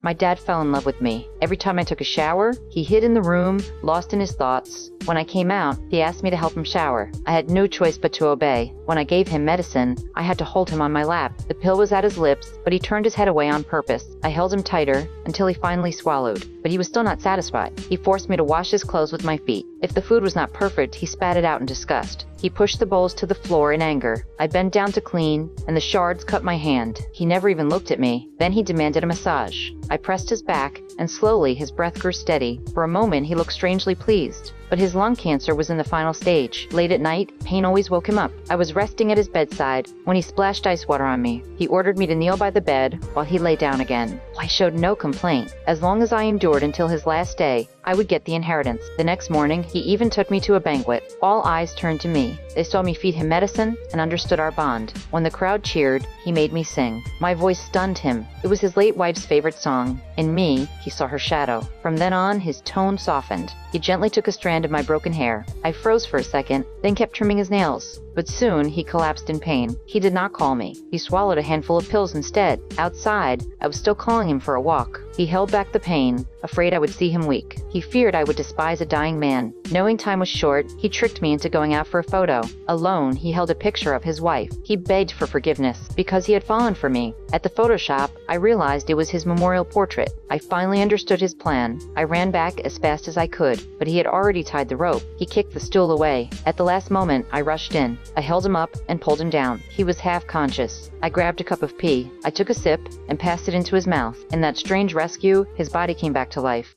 My dad fell in love with me. Every time I took a shower, he hid in the room, lost in his thoughts. When I came out, he asked me to help him shower. I had no choice but to obey. When I gave him medicine, I had to hold him on my lap. The pill was at his lips, but he turned his head away on purpose. I held him tighter until he finally swallowed. But he was still not satisfied. He forced me to wash his clothes with my feet. If the food was not perfect, he spat it out in disgust. He pushed the bowls to the floor in anger. I bent down to clean, and the shards cut my hand. He never even looked at me. Then he demanded a massage. I pressed his back, and slowly his breath grew steady. For a moment, he looked strangely pleased. But his lung cancer was in the final stage. Late at night, pain always woke him up. I was resting at his bedside when he splashed ice water on me. He ordered me to kneel by the bed while he lay down again. I showed no complaint. As long as I endured until his last day, I would get the inheritance. The next morning, he even took me to a banquet. All eyes turned to me. They saw me feed him medicine and understood our bond. When the crowd cheered, he made me sing. My voice stunned him. It was his late wife's favorite song. In me, he saw her shadow. From then on, his tone softened. He gently took a strand of my broken hair. I froze for a second, then kept trimming his nails. But soon, he collapsed in pain. He did not call me. He swallowed a handful of pills instead. Outside, I was still calling him for a walk. He held back the pain, afraid I would see him weak. He feared I would despise a dying man. Knowing time was short, he tricked me into going out for a photo. Alone, he held a picture of his wife. He begged for forgiveness, because he had fallen for me. At the photo shop, I realized it was his memorial portrait. I finally understood his plan. I ran back as fast as I could, but he had already tied the rope. He kicked the stool away. At the last moment, I rushed in. I held him up and pulled him down. He was half conscious. I grabbed a cup of pee. I took a sip and passed it into his mouth. In that strange rescue, his body came back to life.